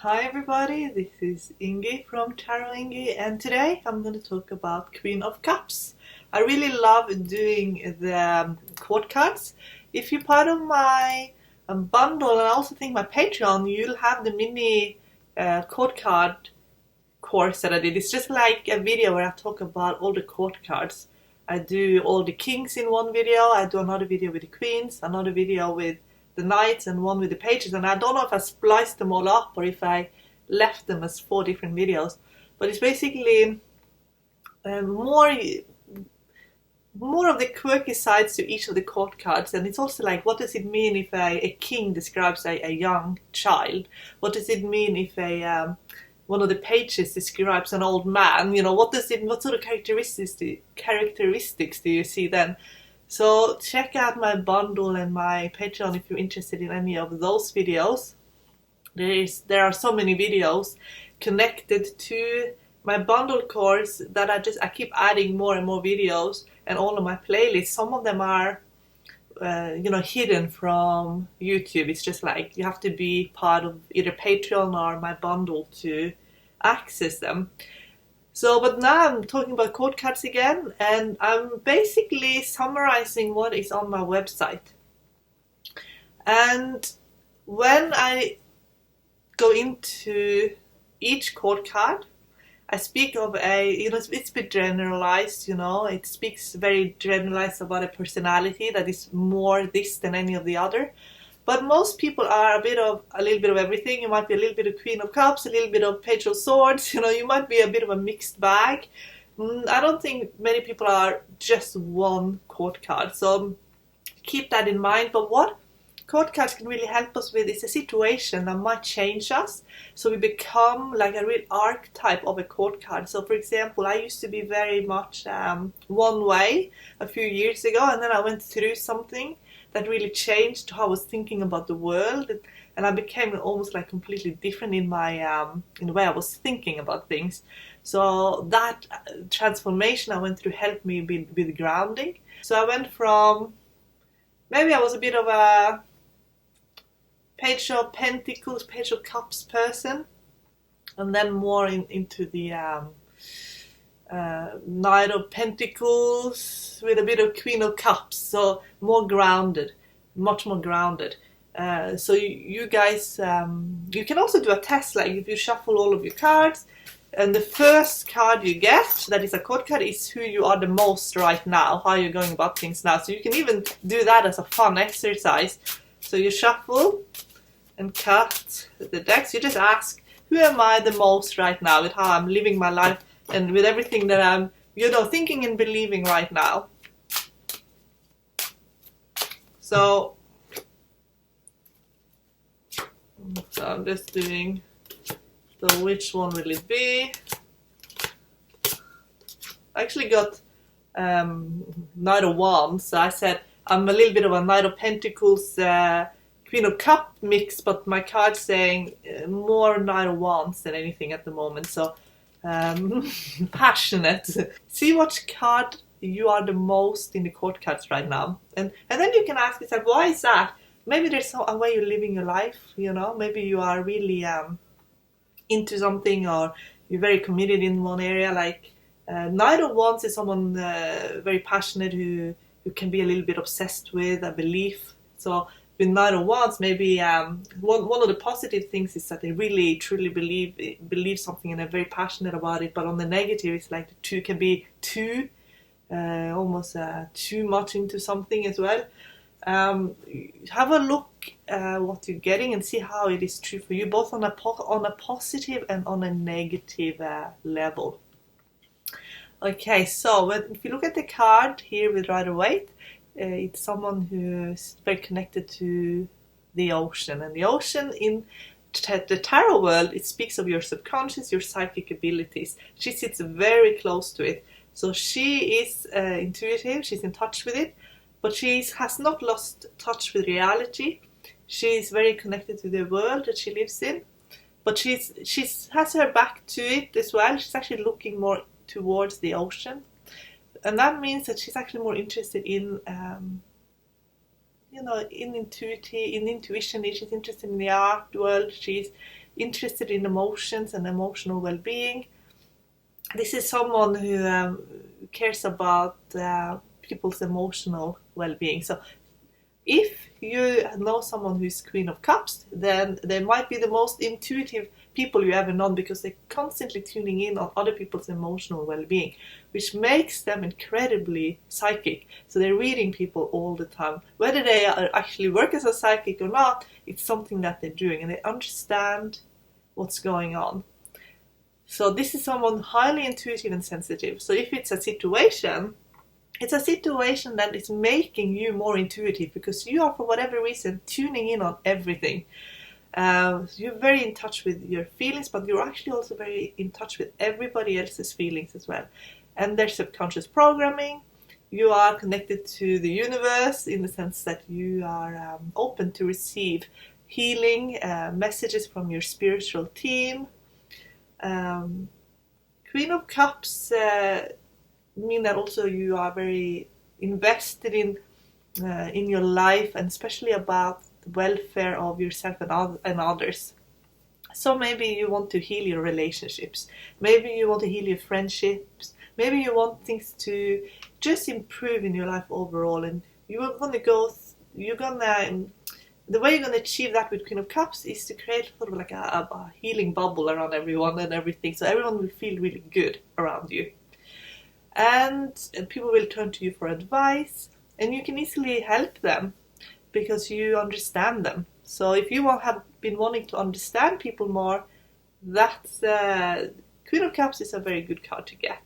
Hi everybody, this is Ingi from Tarot Ingi, and today I'm going to talk about Queen of Cups. I really love doing the court cards. If you're part of my bundle, and I also think my Patreon, you'll have the mini court card course that I did. It's just like a video where I talk about all the court cards. I do all the kings in one video, I do another video with the queens, another video with the knights, and one with the pages, and I don't know if I spliced them all up or if I left them as 4 different videos, but it's basically more of the quirky sides to each of the court cards. And it's also like, what does it mean if a king describes a young child? What does it mean if one of the pages describes an old man? What sort of characteristics do you see then? So check out my bundle and my Patreon if you're interested in any of those videos. There are so many videos connected to my bundle course that I keep adding more and more videos, and all of my playlists. Some of them are hidden from YouTube. It's just like you have to be part of either Patreon or my bundle to access them. But now I'm talking about court cards again, and I'm basically summarizing what is on my website. And when I go into each court card, I speak of it's a bit generalized, it speaks very generalized about a personality that is more this than any of the other. But most people are a little bit of everything. You might be a little bit of Queen of Cups, a little bit of Page of Swords. You might be a bit of a mixed bag. I don't think many people are just one court card. So keep that in mind. But what court cards can really help us with is a situation that might change us. So we become like a real archetype of a court card. So for example, I used to be very much one way a few years ago, and then I went through something that really changed how I was thinking about the world, and I became almost like completely different in my in the way I was thinking about things. So that transformation I went through helped me with grounding. So I went from, maybe I was a bit of a Page of Pentacles, Page of Cups person, and then more into the Knight of Pentacles with a bit of Queen of Cups, so more grounded, much more grounded. So you guys, you can also do a test, like if you shuffle all of your cards, and the first card you get, that is a court card, is who you are the most right now, how you're going about things now. So you can even do that as a fun exercise. So you shuffle and cut the decks. You just ask, who am I the most right now, with how I'm living my life and with everything that I'm, thinking and believing right now. So I'm just doing, so which one will it be? I actually got Knight of Wands, so I said I'm a little bit of a Knight of Pentacles, Queen of Cup mix, but my card's saying more Knight of Wands than anything at the moment. So passionate. See which card you are the most in the court cards right now, and then you can ask yourself, why is that? Maybe there's a way you're living your life. Maybe you are really into something, or you're very committed in one area. Like Knight of Wands is someone very passionate who can be a little bit obsessed with a belief. So with Knight of Wands, maybe one of the positive things is that they really truly believe something and are very passionate about it. But on the negative, it's like the two can be almost too much into something as well. Have a look what you're getting and see how it is true for you, both on a positive and on a negative level. Okay, so if you look at the card here with Rider-Waite, it's someone who's very connected to the ocean. And the ocean in the tarot world, it speaks of your subconscious, your psychic abilities. She sits very close to it. So she is intuitive, she's in touch with it, but she has not lost touch with reality. She's very connected to the world that she lives in, but she has her back to it as well. She's actually looking more towards the ocean. And that means that she's actually more interested in in intuition. She's interested in the art world. She's interested in emotions and emotional well-being. This is someone who cares about people's emotional well-being. So if you know someone who's Queen of Cups, then they might be the most intuitive people you ever known, because they're constantly tuning in on other people's emotional well-being, which makes them incredibly psychic. So they're reading people all the time. Whether they actually work as a psychic or not, it's something that they're doing, and they understand what's going on. So this is someone highly intuitive and sensitive. So if it's a situation that is making you more intuitive, because you are, for whatever reason, tuning in on everything. You're very in touch with your feelings, but you're actually also very in touch with everybody else's feelings as well. And there's subconscious programming. You are connected to the universe in the sense that you are open to receive healing messages from your spiritual team. Queen of Cups mean that also you are very invested in your life, and especially about the welfare of yourself and others. So maybe you want to heal your relationships, maybe you want to heal your friendships, maybe you want things to just improve in your life overall, and the way you're gonna achieve that with Queen of Cups is to create sort of like a healing bubble around everyone and everything, so everyone will feel really good around you. And people will turn to you for advice, and you can easily help them because you understand them. So if you have been wanting to understand people more, that's Queen of Cups is a very good card to get.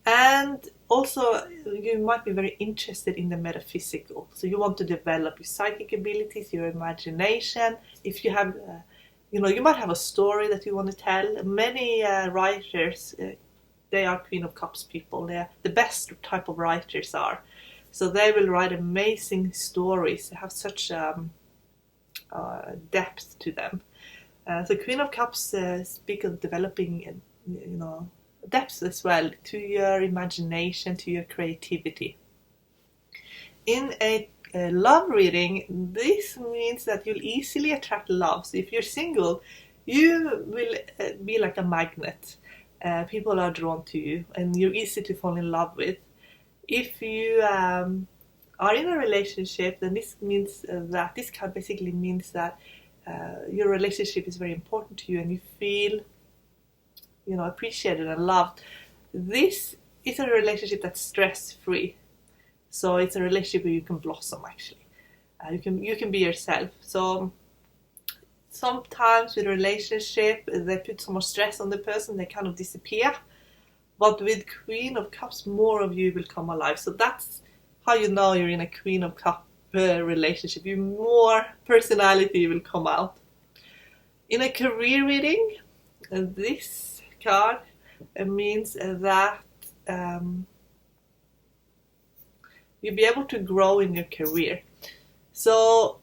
And also, you might be very interested in the metaphysical. So you want to develop your psychic abilities, your imagination. If you have, you might have a story that you want to tell. Many writers, they are Queen of Cups people. They're the best type of writers are. So they will write amazing stories. They have such depth to them. So Queen of Cups speak of developing, depth as well to your imagination, to your creativity. In a love reading, this means that you'll easily attract love. So if you're single, you will be like a magnet. People are drawn to you, and you're easy to fall in love with. If you are in a relationship, then this card basically means that your relationship is very important to you, and you feel appreciated and loved. This is a relationship that's stress-free. So it's a relationship where you can blossom, actually. You can be yourself. So sometimes with a relationship, they put so much stress on the person, they kind of disappear. But with Queen of Cups, more of you will come alive. So that's how you know you're in a Queen of Cups relationship. More personality will come out. In a career reading, this card means that you'll be able to grow in your career. So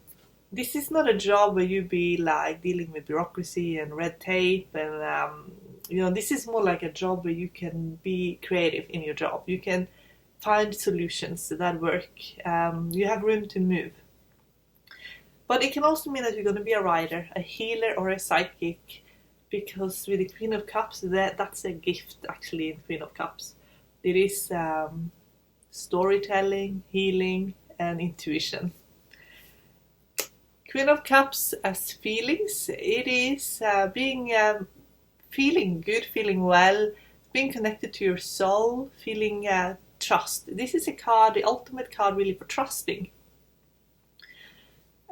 this is not a job where you be like dealing with bureaucracy and red tape, and this is more like a job where you can be creative in your job. You can find solutions that work. You have room to move. But it can also mean that you're going to be a writer, a healer, or a psychic, because with the Queen of Cups, that's a gift actually in Queen of Cups. It is storytelling, healing, and intuition. Queen of Cups as feelings, it is feeling good, feeling well, being connected to your soul, feeling trust. This is a card, the ultimate card really for trusting.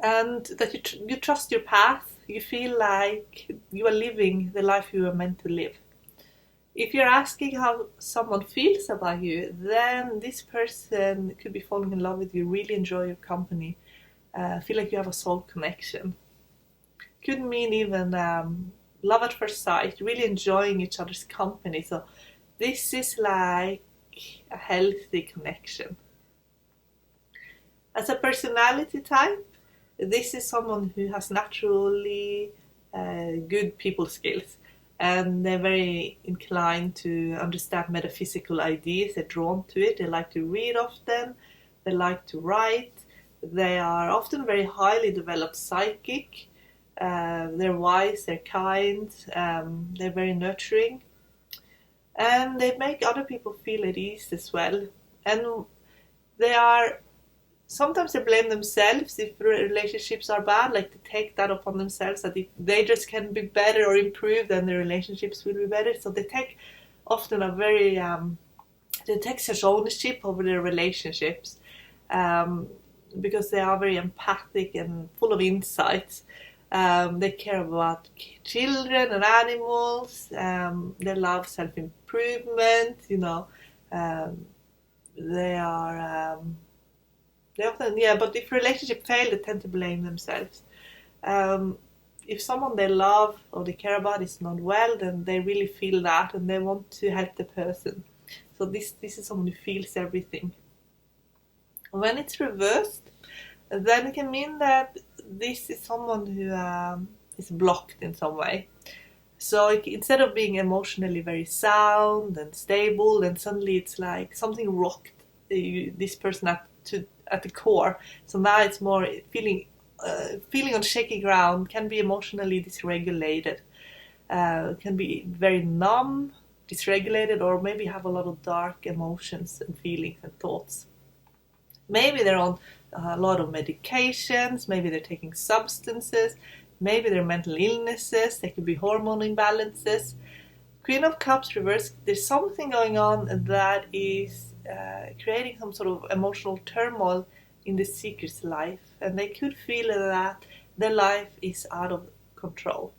And that you trust your path, you feel like you are living the life you are meant to live. If you're asking how someone feels about you, then this person could be falling in love with you, really enjoy your company, feel like you have a soul connection. Could mean even love at first sight, really enjoying each other's company. So this is like a healthy connection. As a personality type, this is someone who has naturally good people skills, and they're very inclined to understand metaphysical ideas. They're drawn to it. They like to read often. They like to write. They are often very highly developed psychic. They're wise, they're kind, they're very nurturing, and they make other people feel at ease as well. And they are sometimes they blame themselves if relationships are bad, like they take that upon themselves that if they just can be better or improve, then the relationships will be better. So they take often a very they take such ownership over their relationships, because they are very empathic and full of insights. They care about children and animals. They love self-improvement. They are. They often, but if relationship fail, they tend to blame themselves. If someone they love or they care about is not well, then they really feel that and they want to help the person. So this is someone who feels everything. When it's reversed, then it can mean that this is someone who is blocked in some way. So instead of being emotionally very sound and stable, then suddenly it's like something rocked this person at the core. So now it's more feeling on shaky ground, can be emotionally dysregulated, can be very numb, dysregulated, or maybe have a lot of dark emotions and feelings and thoughts. Maybe they're on a lot of medications, maybe they're taking substances, maybe they're mental illnesses, they could be hormone imbalances. Queen of Cups reversed, there's something going on that is creating some sort of emotional turmoil in the seeker's life, and they could feel that their life is out of control.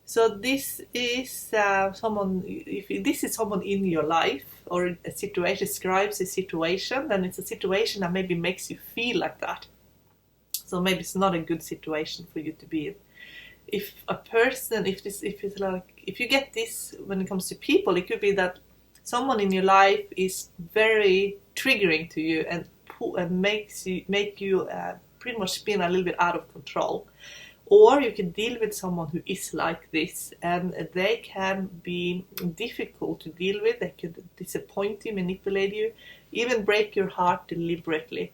So this is someone, if this is someone in your life, or a situation describes a situation, then it's a situation that maybe makes you feel like that. So maybe it's not a good situation for you to be in. If a person, if you get this when it comes to people, it could be that someone in your life is very triggering to you and make you pretty much spin a little bit out of control. Or you can deal with someone who is like this, and they can be difficult to deal with. They can disappoint you, manipulate you, even break your heart deliberately.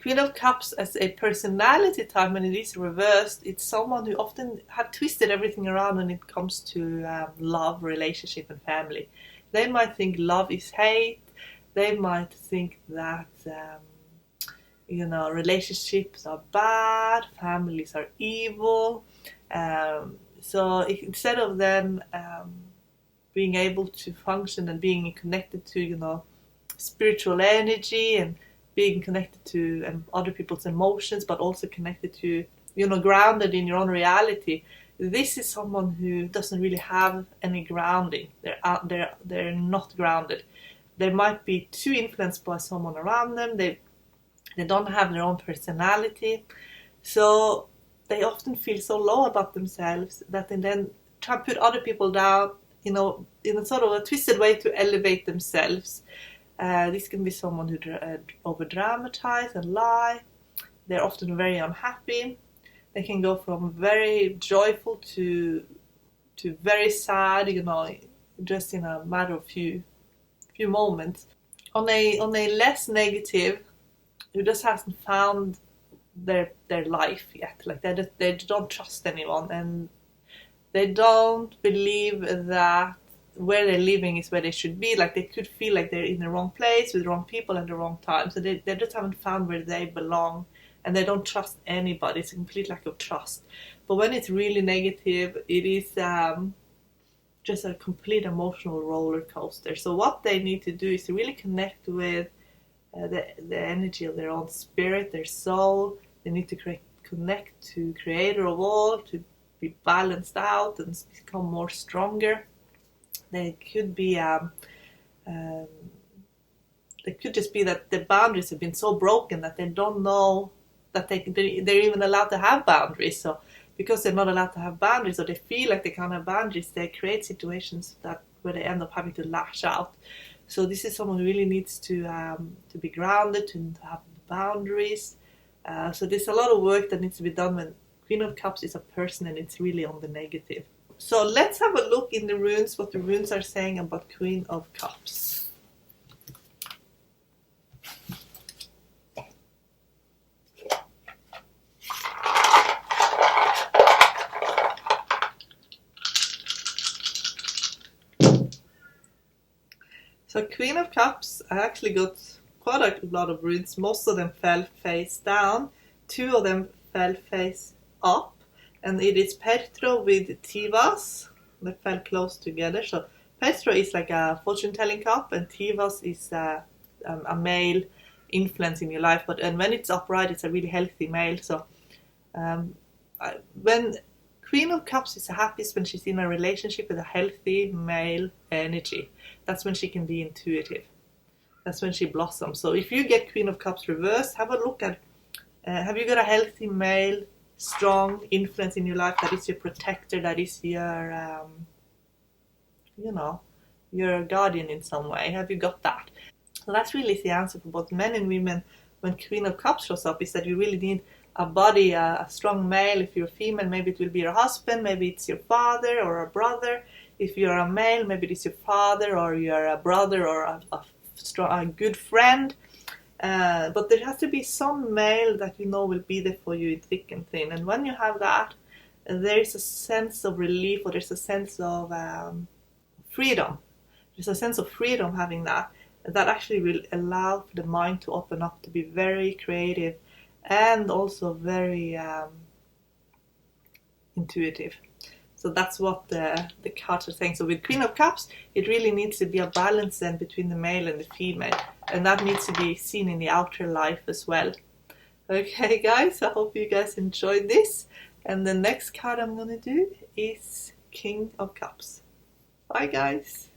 Queen of Cups as a personality type, when it is reversed, it's someone who often have twisted everything around when it comes to love, relationship, and family. They might think love is hate. They might think that relationships are bad, families are evil. So instead of them being able to function and being connected to spiritual energy and being connected to other people's emotions, but also connected to grounded in your own reality, this is someone who doesn't really have any grounding. They're not grounded. They might be too influenced by someone around them. They don't have their own personality, so they often feel so low about themselves that they then try to put other people down, in a sort of a twisted way to elevate themselves. This can be someone who over-dramatize and lie. They're often very unhappy. They can go from very joyful to very sad, just in a matter of few moments. On a less negative, who just hasn't found their life yet. Like they don't trust anyone, and they don't believe that where they're living is where they should be. Like they could feel like they're in the wrong place with the wrong people at the wrong time. So they just haven't found where they belong, and they don't trust anybody. It's a complete lack of trust. But when it's really negative, it is just a complete emotional roller coaster. So what they need to do is to really connect with the energy of their own spirit, their soul. They need to connect to Creator of all, to be balanced out and become more stronger. They could be it could just be that the boundaries have been so broken that they don't know that they're even allowed to have boundaries. So because they're not allowed to have boundaries, or they feel like they can't have boundaries, they create situations where they end up having to lash out. So this is someone who really needs to be grounded, to have boundaries. So there's a lot of work that needs to be done when Queen of Cups is a person and it's really on the negative. So let's have a look in the runes, what the runes are saying about Queen of Cups. So Queen of Cups, I actually got quite a lot of runes. Most of them fell face down. 2 of them fell face up. And it is Petro with Tivas. They fell close together. So Petro is like a fortune-telling cup, and Tivas is a male influence in your life. And when it's upright, it's a really healthy male. So when Queen of Cups is happiest when she's in a relationship with a healthy male energy. That's when she can be intuitive. That's when she blossoms. So if you get Queen of Cups reversed, have a look at, have you got a healthy male, strong influence in your life that is your protector, that is your, your guardian in some way? Have you got that? So that's really the answer for both men and women when Queen of Cups shows up, is that you really need a body, a strong male. If you're a female, maybe it will be your husband, maybe it's your father or a brother. If you're a male, maybe it's your father or you're a brother or a good friend. But there has to be some male that you know will be there for you in thick and thin. And when you have that, there's a sense of relief, or there's a sense of freedom. There's a sense of freedom having that. That actually will allow the mind to open up, to be very creative and also very intuitive. So that's what the cards are saying. So with Queen of Cups, it really needs to be a balance then between the male and the female. And that needs to be seen in the outer life as well. Okay, guys, I hope you guys enjoyed this. And the next card I'm going to do is King of Cups. Bye, guys.